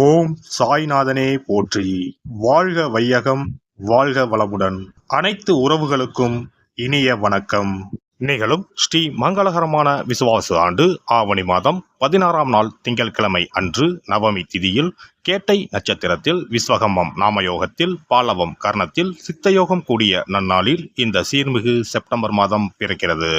ஓம் சாய்நாதனே போற்றி. வாழ்க வையகம், வாழ்க வளமுடன். அனைத்து உறவுகளுக்கும் இனிய வணக்கம். நிகழும் ஸ்ரீ மங்களகரமான விசுவாச ஆண்டு ஆவணி மாதம் 16ஆம் நாள் திங்கட்கிழமை அன்று நவமி திதியில் கேட்டை நட்சத்திரத்தில் விஸ்வகம்பம் நாமயோகத்தில் பாலவம் கர்ணத்தில் சித்தயோகம் கூடிய நன்னாளில் இந்த சீர்மிகு செப்டம்பர் மாதம் பிறக்கிறது.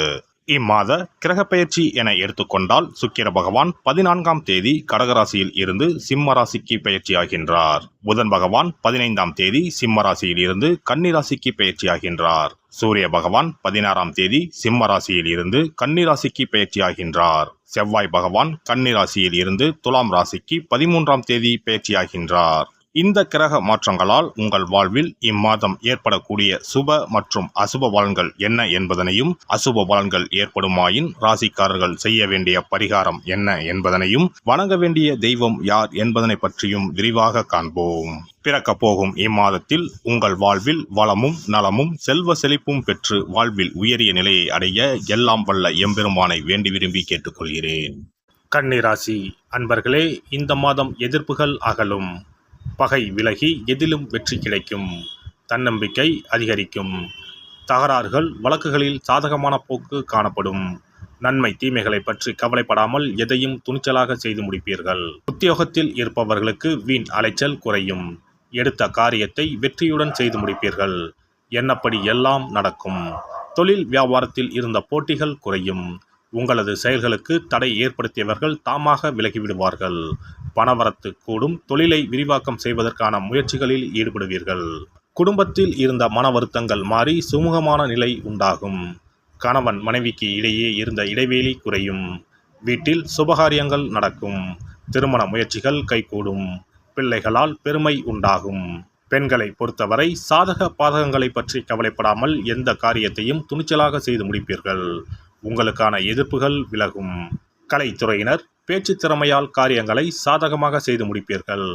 இம்மாத கிரக பெயர்ச்சி என எடுத்துக்கொண்டால் சுக்கிர பகவான் 14ஆம் தேதி கடகராசியில் இருந்து சிம்ம ராசிக்கு பெயர்ச்சியாகின்றார். புதன் பகவான் 15ஆம் தேதி சிம்ம ராசியில் இருந்து கன்னி ராசிக்கு பெயர்ச்சியாகின்றார். சூரிய பகவான் 16ஆம் தேதி சிம்ம ராசியில் இருந்து கன்னி ராசிக்கு பெயர்ச்சியாகின்றார். செவ்வாய் பகவான் கன்னி ராசியில் இருந்து துலாம் ராசிக்கு 13ஆம் தேதி பெயர்ச்சியாகின்றார். இந்த கிரக மாற்றங்களால் உங்கள் வாழ்வில் இம்மாதம் ஏற்படக்கூடிய சுப மற்றும் அசுப பலன்கள் என்ன என்பதனையும், அசுப பலன்கள் ஏற்படுமாயின் ராசிக்காரர்கள் செய்ய வேண்டிய பரிகாரம் என்ன என்பதனையும், வணங்க வேண்டிய தெய்வம் யார் என்பதனை பற்றியும் விரிவாக காண்போம். பிறக்க போகும் இம்மாதத்தில் உங்கள் வாழ்வில் வளமும் நலமும் செல்வ செழிப்பும் பெற்று வாழ்வில் உயரிய நிலையை அடைய எல்லாம் வல்ல எம்பெருமானை வேண்டி விரும்பி கேட்டுக்கொள்கிறேன். கன்னி ராசி அன்பர்களே, இந்த மாதம் எதிர்ப்புகள் அகலும், பகை விலகி எதிலும் வெற்றி கிடைக்கும், தன்னம்பிக்கை அதிகரிக்கும், தகராறுகள் வழக்குகளில் சாதகமான போக்கு காணப்படும், நன்மை தீமைகளை பற்றி கவலைப்படாமல் எதையும் துணிச்சலாக செய்து முடிப்பீர்கள். உத்தியோகத்தில் இருப்பவர்களுக்கு வீண் அலைச்சல் குறையும், எடுத்த காரியத்தை வெற்றியுடன் செய்து முடிப்பீர்கள், எண்ணப்படி எல்லாம் நடக்கும். தொழில் வியாபாரத்தில் இருந்த போட்டிகள் குறையும், உங்களது செயல்களுக்கு தடை ஏற்படுத்தியவர்கள் தாமாக விலகிவிடுவார்கள், பணவரத்து கூடும், தொழிலை விரிவாக்கம் செய்வதற்கான முயற்சிகளில் ஈடுபடுவீர்கள். குடும்பத்தில் இருந்த மன வருத்தங்கள் மாறி சுமூகமான நிலை உண்டாகும், கணவன் மனைவிக்கு இடையே இருந்த இடைவெளி குறையும், வீட்டில் சுபகாரியங்கள் நடக்கும், திருமண முயற்சிகள் கைகூடும், பிள்ளைகளால் பெருமை உண்டாகும். பெண்களை பொறுத்தவரை சாதக பாதகங்களை பற்றி கவலைப்படாமல் எந்த காரியத்தையும் துணிச்சலாக செய்து முடிப்பீர்கள், உங்களுக்கான எதிர்ப்புகள் விலகும். கலைத்துறையினர் பேச்சு திறமையால் காரியங்களை சாதகமாக செய்து முடிப்பீர்கள்,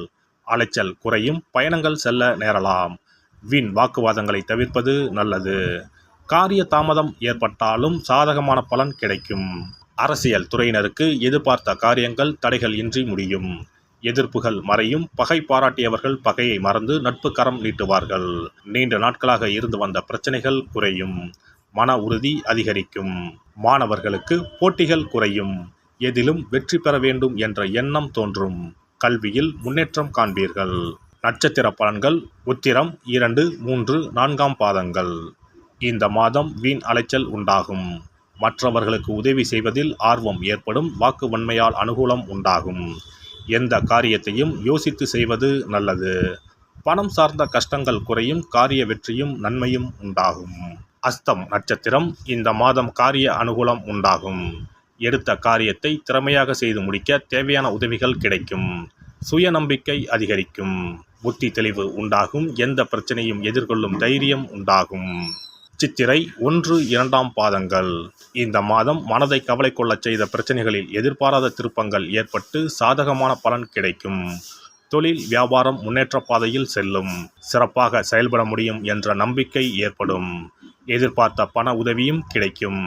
அலைச்சல் குறையும், பயணங்கள் செல்ல நேரலாம், வீண் வாக்குவாதங்களை தவிர்ப்பது நல்லது. காரிய தாமதம் ஏற்பட்டாலும் சாதகமான பலன் கிடைக்கும். அரசியல் துறையினருக்கு எதிர்பார்த்த காரியங்கள் தடைகள் இன்றி முடியும், எதிர்ப்புகள் மறையும், பகை பாராட்டியவர்கள் பகையை மறந்து நட்பு கரம் நீட்டுவார்கள், நீண்ட நாட்களாக இருந்து வந்த பிரச்சனைகள் குறையும், மன உறுதி அதிகரிக்கும். மாணவர்களுக்கு போட்டிகள் குறையும், எதிலும் வெற்றி பெற வேண்டும் என்ற எண்ணம் தோன்றும், கல்வியில் முன்னேற்றம் காண்பீர்கள். நட்சத்திர பலன்கள் உத்திரம் 2, 3, 4ஆம் பாதங்கள். இந்த மாதம் வீண் அலைச்சல் உண்டாகும், மற்றவர்களுக்கு உதவி செய்வதில் ஆர்வம் ஏற்படும், வாக்கு வன்மையால் அனுகூலம் உண்டாகும், எந்த காரியத்தையும் யோசித்து செய்வது நல்லது. பணம் சார்ந்த கஷ்டங்கள் குறையும், காரிய வெற்றியும் நன்மையும் உண்டாகும். அஸ்தம் நட்சத்திரம். இந்த மாதம் காரிய அனுகூலம் உண்டாகும், எடுத்த காரியத்தை திறமையாக செய்து முடிக்க தேவையான உதவிகள் கிடைக்கும், சுய நம்பிக்கை அதிகரிக்கும், புத்தி தெளிவு உண்டாகும், எந்த பிரச்சனையும் எதிர்கொள்ளும் தைரியம் உண்டாகும். சித்திரை 1, 2ஆம் பாதங்கள். இந்த மாதம் மனதை கவலை கொள்ளச் செய்த பிரச்சனைகளில் எதிர்பாராத திருப்பங்கள் ஏற்பட்டு சாதகமான பலன் கிடைக்கும், தொழில் வியாபாரம் முன்னேற்ற பாதையில் செல்லும், சிறப்பாக செயல்பட முடியும் என்ற நம்பிக்கை ஏற்படும், எதிர்பார்த்த பண உதவியும் கிடைக்கும்.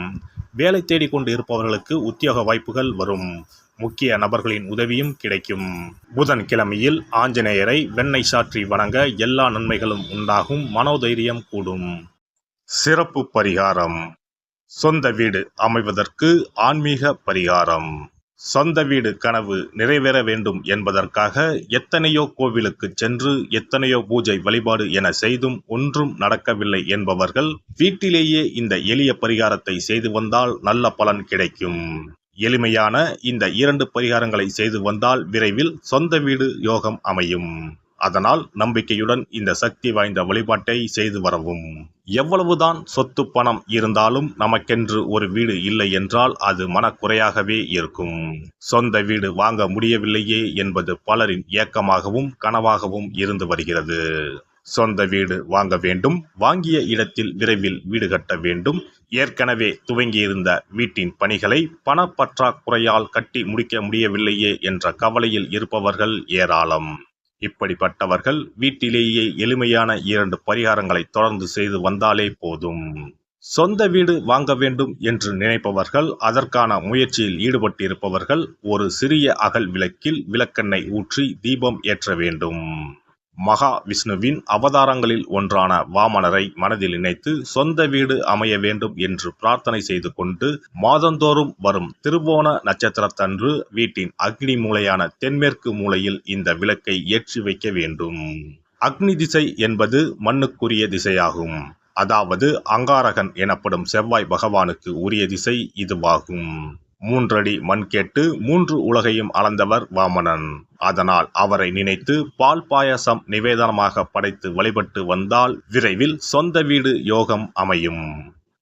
வேலை தேடிக்கொண்டு இருப்பவர்களுக்கு உத்தியோக வாய்ப்புகள் வரும், முக்கிய நபர்களின் உதவியும் கிடைக்கும். புதன் கிழமையில் ஆஞ்சநேயரை வெண்ணெய் சாற்றி வணங்க எல்லா நன்மைகளும் உண்டாகும், மனோதைரியம் கூடும். சிறப்பு பரிகாரம்: சொந்த வீடு அமைவதற்கு ஆன்மீக பரிகாரம். சொந்த வீடு கனவு நிறைவேற வேண்டும் என்பதற்காக எத்தனையோ கோவிலுக்கு சென்று எத்தனையோ பூஜை வழிபாடு என செய்தும் ஒன்றும் நடக்கவில்லை என்பவர்கள் வீட்டிலேயே இந்த எளிய பரிகாரத்தை செய்து வந்தால் நல்ல பலன் கிடைக்கும். எளிமையான இந்த 2 பரிகாரங்களை செய்து வந்தால் விரைவில் சொந்த வீடு யோகம் அமையும். அதனால் நம்பிக்கையுடன் இந்த சக்தி வாய்ந்த வழிபாட்டை செய்து வரவும். எவ்வளவுதான் சொத்து பணம் இருந்தாலும் நமக்கென்று ஒரு வீடு இல்லை என்றால் அது மனக்குறையாகவே இருக்கும். சொந்த வீடு வாங்க முடியவில்லையே என்பது பலரின் ஏக்கமாகவும் கனவாகவும் இருந்து வருகிறது. சொந்த வீடு வாங்க வேண்டும், வாங்கிய இடத்தில் விரைவில் வீடு கட்ட வேண்டும், ஏற்கனவே துவங்கியிருந்த வீட்டின் பணிகளை பணப்பற்றாக்குறையால் கட்டி முடிக்க முடியவில்லையே என்ற கவலையில் இருப்பவர்கள் ஏராளம். இப்படிப்பட்டவர்கள் வீட்டிலேயே எளிமையான 2 பரிகாரங்களை தொடர்ந்து செய்து வந்தாலே போதும். சொந்த வீடு வாங்க வேண்டும் என்று நினைப்பவர்கள், அதற்கான முயற்சியில் ஈடுபட்டிருப்பவர்கள் ஒரு சிறிய அகல் விளக்கில் விளக்கெண்ணெய் ஊற்றி தீபம் ஏற்ற வேண்டும். மகா விஷ்ணுவின் அவதாரங்களில் ஒன்றான வாமனரை மனதில் நினைத்து சொந்த வீடு அமைய வேண்டும் என்று பிரார்த்தனை செய்து கொண்டு மாதந்தோறும் வரும் திருவோண நட்சத்திரத்தன்று வீட்டின் அக்னி மூலையான தென்மேற்கு மூலையில் இந்த விளக்கை ஏற்றி வைக்க வேண்டும். அக்னி திசை என்பது மண்ணுக்குரிய திசையாகும். அதாவது அங்காரகன் எனப்படும் செவ்வாய் பகவானுக்கு உரிய திசை இதுவாகும். 3 அடி மண் கேட்டு 3 உலகையும் அளந்தவர் வாமனன். அதனால் அவரை நினைத்து பால் பாயசம் நிவேதனமாக படைத்து வழிபட்டு வந்தால் விரைவில் சொந்த வீடு யோகம் அமையும்.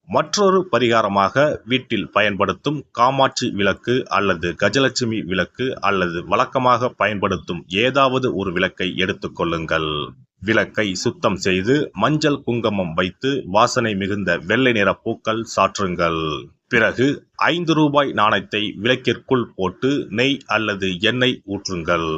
மற்றொரு பரிகாரமாக வீட்டில் பயன்படுத்தும் காமாட்சி விளக்கு அல்லது கஜலட்சுமி விளக்கு அல்லது வழக்கமாக பயன்படுத்தும் ஏதாவது ஒரு விளக்கை எடுத்துக்கொள்ளுங்கள். விளக்கை சுத்தம் செய்து மஞ்சள் குங்குமம் வைத்து வாசனை மிகுந்த வெள்ளை நிற பூக்கள் சாற்றுங்கள். பிறகு 5 ரூபாய் நாணயத்தை விளக்கிற்குள் போட்டு நெய் அல்லது எண்ணெய் ஊற்றுங்கள்.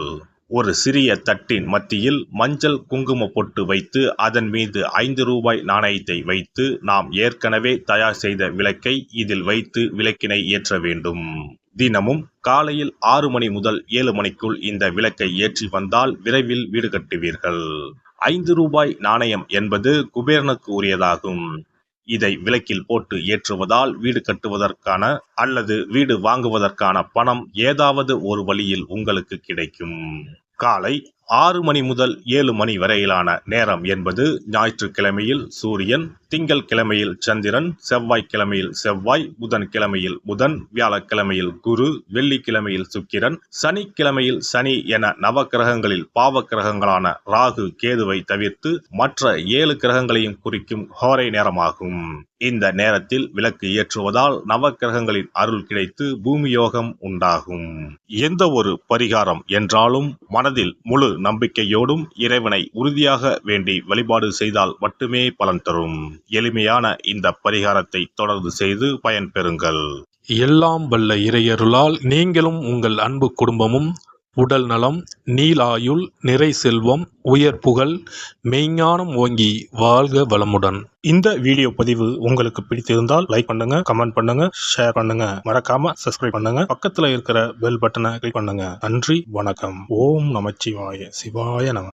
ஒரு சிறிய தட்டின் மத்தியில் மஞ்சள் குங்கும பொட்டு வைத்து அதன் மீது 5 ரூபாய் நாணயத்தை வைத்து நாம் ஏற்கனவே தயார் செய்த விளக்கை இதில் வைத்து விளக்கினை ஏற்ற வேண்டும். தினமும் காலையில் 6 மணி முதல் 7 மணிக்குள் இந்த விளக்கை ஏற்றி வந்தால் விரைவில் வீடு கட்டுவீர்கள். 5 ரூபாய் நாணயம் என்பது குபேரனுக்கு உரியதாகும். இதை விளக்கில் போட்டு ஏற்றுவதால் வீடு கட்டுவதற்கான அல்லது வீடு வாங்குவதற்கான பணம் ஏதாவது ஒரு வழியில் உங்களுக்கு கிடைக்கும். காலை 6 மணி முதல் 7 மணி வரையிலான நேரம் என்பது ஞாயிற்றுக்கிழமையில் சூரியன், திங்கள் கிழமையில் சந்திரன், செவ்வாய்க்கிழமையில் செவ்வாய், புதன் கிழமையில் புதன், வியாழக்கிழமையில் குரு, வெள்ளிக்கிழமையில் சுக்கிரன், சனிக்கிழமையில் சனி என நவ கிரகங்களில் பாவ கிரகங்களான ராகு கேதுவை தவிர்த்து மற்ற 7 கிரகங்களையும் குறிக்கும் ஹோரை நேரமாகும். இந்த நேரத்தில் விளக்கு ஏற்றுவதால் நவ கிரகங்களின் அருள் கிடைத்து பூமி யோகம் உண்டாகும். எந்த ஒரு பரிகாரம் என்றாலும் மனதில் முழு நம்பிக்கையோடும் இறைவனை உறுதியாக வேண்டி வழிபாடு செய்தால் மட்டுமே பலன் தரும். எளிமையான இந்த பரிகாரத்தை தொடர்ந்து செய்து பயன்பெறுங்கள். எல்லாம் வல்ல இறையருளால் நீங்களும் உங்கள் அன்பு குடும்பமும் உடல் நலம், நீலாயுள், நிறை செல்வம், உயர் புகழ், மெய்ஞானம் ஓங்கி வாழ்க வளமுடன். இந்த வீடியோ பதிவு உங்களுக்கு பிடித்திருந்தால் லைக் பண்ணுங்க, கமெண்ட் பண்ணுங்க, ஷேர் பண்ணுங்க, மறக்காம சப்ஸ்கிரைப் பண்ணுங்க, பக்கத்துல இருக்கிற பெல் பட்டனை கிளிக் பண்ணுங்க. நன்றி, வணக்கம். ஓம் நமச்சிவாய. சிவாய நம.